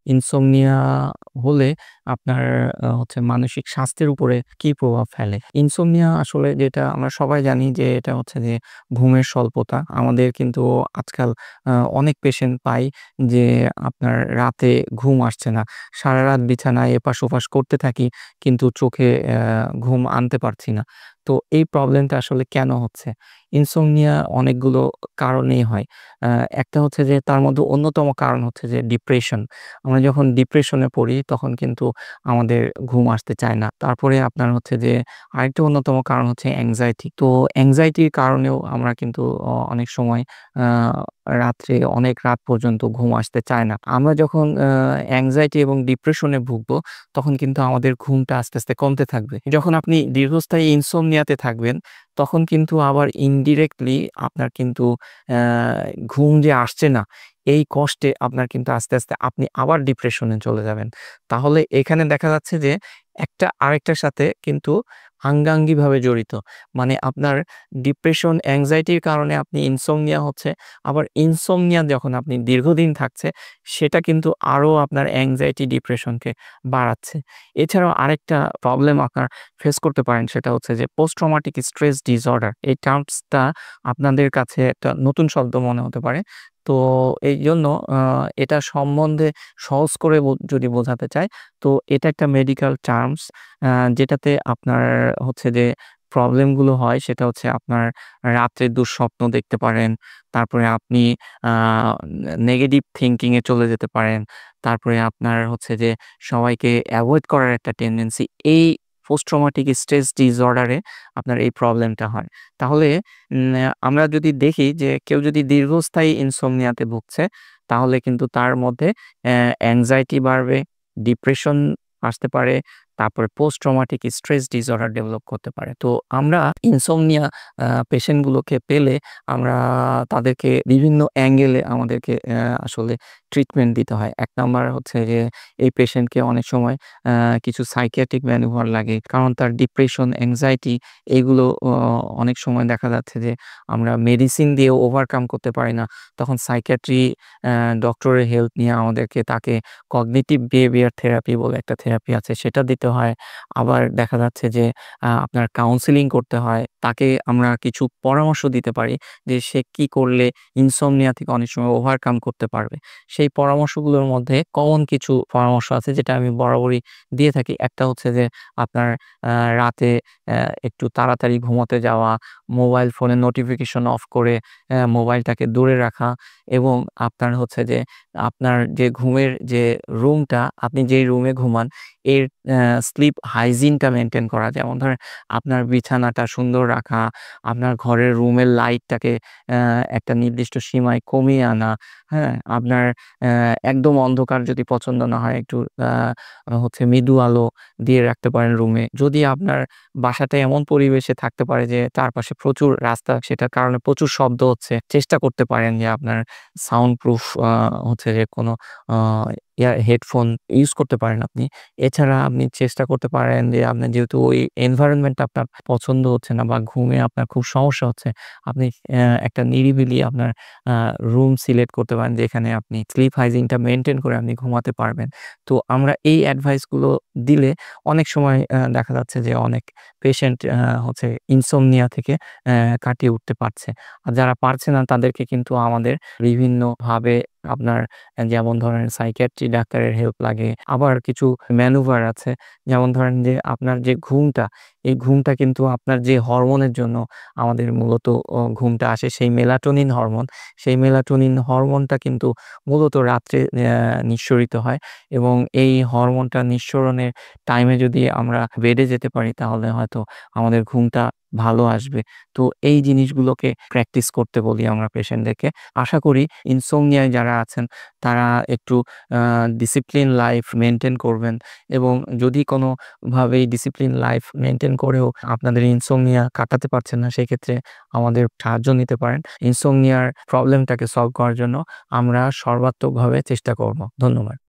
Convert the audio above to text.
Insomnia হলে আপনার হচ্ছে মানসিক স্বাস্থ্যের উপরে কি প্রভাব ফেলে? ইনসোমনিয়া আসলে যেটা আমরা সবাই জানি যে এটা হচ্ছে যে ঘুমের স্বল্পতা। আমাদের কিন্তু আজকাল অনেক পেশেন্ট পাই যে আপনার রাতে ঘুম আসছে না। সারারাত বিছানায় এপাশ-ওপাশ করতে থাকি কিন্তু চোখে ঘুম আনতে পারছি না। তো এই প্রবলেমটা আসলে কেন হচ্ছে? ইনসোমনিয়া অনেকগুলো কারণেই হয়। আ একটা হচ্ছে যে তার মধ্যে অন্যতম কারণ হচ্ছে যে ডিপ্রেশন। আমরা যখন ডিপ্রেশনে পড়ি তখন কিন্তু আমাদের ঘুম আসতে চায় না। তারপরে আপনার হচ্ছে যে আরেকটা অন্যতম কারণ হচ্ছে anxiety। তো anxiety র কারণেও আমরা কিন্তু অনেক সময় আ রাত্রে অনেক রাত পর্যন্ত ঘুম আসতে চায় না। আমরা যখন anxiety এবং ডিপ্রেশনে ভুগবো তখন কিন্তু আমাদের ঘুমটা আস্তে, আস্তে কমতে থাকবে। যখন আপনি দীর্ঘস্থায়ী ইনসোমনিয়াতে থাকবেন তখন কিন্তু আবার ইনডিরেক্টলি আপনার কিন্তু অ্যা ঘুম যে আসছে না, এই কষ্টে আপনার কিন্তু আস্তে, আস্তে আপনি আবার ডিপ্রেশনে চলে যাবেন। তাহলে এখানে দেখা যাচ্ছে যে একটা আরেকটার সাথে কিন্তু আঙ্গাঙ্গিভাবে জড়িত। মানে আপনার ডিপ্রেশন, anxiety র কারণে আপনি ইনসোমনিয়া হচ্ছে। আবার ইনসোমনিয়া যখন আপনি দীর্ঘদিন থাকছে, সেটা কিন্তু আরো আপনার anxiety, ডিপ্রেশনকে বাড়াচ্ছে। এছাড়াও আরেকটা প্রবলেম আপনার ফেস করতে পারেন সেটা হচ্ছে যে পোস্ট ট্রমাটিক স্ট্রেস ডিসঅর্ডার। এই টার্মসটা আপনাদের কাছে একটা নতুন শব্দ মনে হতে পারে। তো এইজন্য এটা সম্বন্ধে সহজ করে যদি বোঝাতে চাই, তো এটা একটা মেডিকেল টার্মস আ যেটাতে আপনার হচ্ছে যে প্রবলেম গুলো হয় সেটা হচ্ছে আপনার রাত্রে দুঃস্বপ্ন দেখতে পারেন। তারপরে আপনি আ নেগেটিভ থিংকিং এ চলে যেতে পারেন। তারপরে আপনার হচ্ছে যে সবাইকে এভয়েড করার একটা টেনডেন্সি। এই পোস্ট ট্রমাটিক স্ট্রেস ডিসঅর্ডার এ আপনার এই প্রবলেমটা হয়। তাহলে আমরা যদি দেখি যে কেউ যদি দীর্ঘস্থায়ী ইনসোমনিয়াতে ভুগছে, তাহলে কিন্তু তার মধ্যে anxiety বাড়বে, ডিপ্রেশন আসতে পারে, তারপরে post traumatic stress disorder develop করতে পারে। তো আমরা ইনসোমনিয়া পেশেন্ট গুলোকে পেলে আমরা তাদেরকে বিভিন্ন অ্যাঙ্গেলে আমাদেরকে আসলে ট্রিটমেন্ট দিতে হয়। ১ নাম্বার হচ্ছে যে এই পেশেন্টকে অনেক সময় কিছু সাইকিয়াট্রিক ম্যানুভার লাগে। কারণ তার ডিপ্রেশন, anxiety এগুলো অনেক সময় দেখা যাচ্ছে যে আমরা মেডিসিন দিয়ে ওভারকাম করতে পারি না। তখন সাইকিয়াট্রি ডক্টরের হেল্প নিয়ে আমাদেরকে তাকে কগনিটিভ বিহেভিয়ার থেরাপি বলে একটা থেরাপি আছে সেটা দিতে হয়। আবার দেখা যাচ্ছে যে আপনার কাউন্সেলিং করতে হয়। তাকে আমরা কিছু পরামর্শ দিতে পারি যে সে কি করলে ইনসোমনিয়া থেকে অনেক সময় ওভারকাম করতে পারবে। সেই পরামর্শগুলোর মধ্যে কমন কিছু পরামর্শ আছে যেটা আমি বরাবরই দিয়ে থাকি। একটা হচ্ছে যে আপনার আ রাতে একটু তাড়াতাড়ি ঘুমোতে যাওয়া, মোবাইল ফোনের নোটিফিকেশন অফ করে মোবাইলটাকে দূরে রাখা এবং আপনার হচ্ছে যে আপনার যে ঘুমের যে রুমটা, আপনি যেই রুমে ঘুমান এর স্লিপ হাইজিনটা মেইনটেইন করা। যেমন ধরেন আপনার বিছানাটা সুন্দর রাখা, আপনার ঘরের রুমের লাইটটাকে অ্যা একটা নির্দিষ্ট সীমায় কমিয়ে আনা, হ্যাঁ? আপনার একদম অন্ধকার যদি পছন্দ না হয় একটু হচ্ছে মৃদু আলো দিয়ে রাখতে পারেন রুমে। যদি আপনার বাসাটা এমন পরিবেশে থাকতে পারে যে চারপাশে প্রচুর রাস্তা, সেটার কারণে প্রচুর শব্দ হচ্ছে। চেষ্টা করতে পারেন যে আপনার সাউন্ড প্রুফ হচ্ছে যে কোনো আ হেডফোন ইউজ করতে পারেন আপনি। এছাড়া আপনি চেষ্টা করতে পারেন যে আপনার যেহেতু ওই এনভায়রনমেন্ট টা আপনার পছন্দ হচ্ছে না বা ঘুমে আপনার খুব সমস্যা হচ্ছে, আপনি একটা নিরিবিলি আপনার আ রুম সিলেক্ট করতে পারেন যেখানে আপনি স্লিপ হাইজিন টা মেইনটেইন করে আপনি ঘুমাতে পারবেন। তো আমরা এই এডভাইস গুলো দিলে অনেক সময় দেখা যাচ্ছে যে অনেক পেশেন্ট হচ্ছে ইনসোমনিয়া থেকে কাটিয়ে উঠতে পারছে। আর যারা পারছে না তাদেরকে কিন্তু আমাদের বিভিন্নভাবে আপনার যেমন ধরেন সাইকিয়াট্রি ডাক্তারের হেল্প লাগে। আবার কিছু ম্যানুভার আছে। যেমন ধরেন যে আপনার যে ঘুমটা, এই ঘুমটা কিন্তু আপনার যে হরমোনের জন্য আমাদের মূলত ঘুমটা আসে সেই মেলাটোনিন হরমোন। সেই মেলাটোনিন হরমোনটা কিন্তু মূলত রাত্রে নিঃসরিত হয় এবং এই হরমোনটা নিঃসরণের টাইমে যদি আমরা বেডে যেতে পারি তাহলে হয়তো আমাদের ঘুমটা ভালো আসবে। তো এই জিনিসগুলোকে প্র্যাকটিস করতে বলি আমরা পেশেন্টদেরকে। আশা করি ইনসোমনিয়ায় যারা আছেন তারা একটু আ ডিসিপ্লিন লাইফ মেইনটেইন করবেন এবং যদি কোনোভাবে এই ডিসিপ্লিন লাইফ মেইনটেইন করেও আপনাদের ইনসোমনিয়া কাটাতে পারছেন না, সেক্ষেত্রে আমাদের সাহায্য নিতে পারেন। ইনসোমনিয়ার প্রবলেমটাকে সলভ করার জন্য আমরা সর্বাত্মকভাবে চেষ্টা করব। ধন্যবাদ।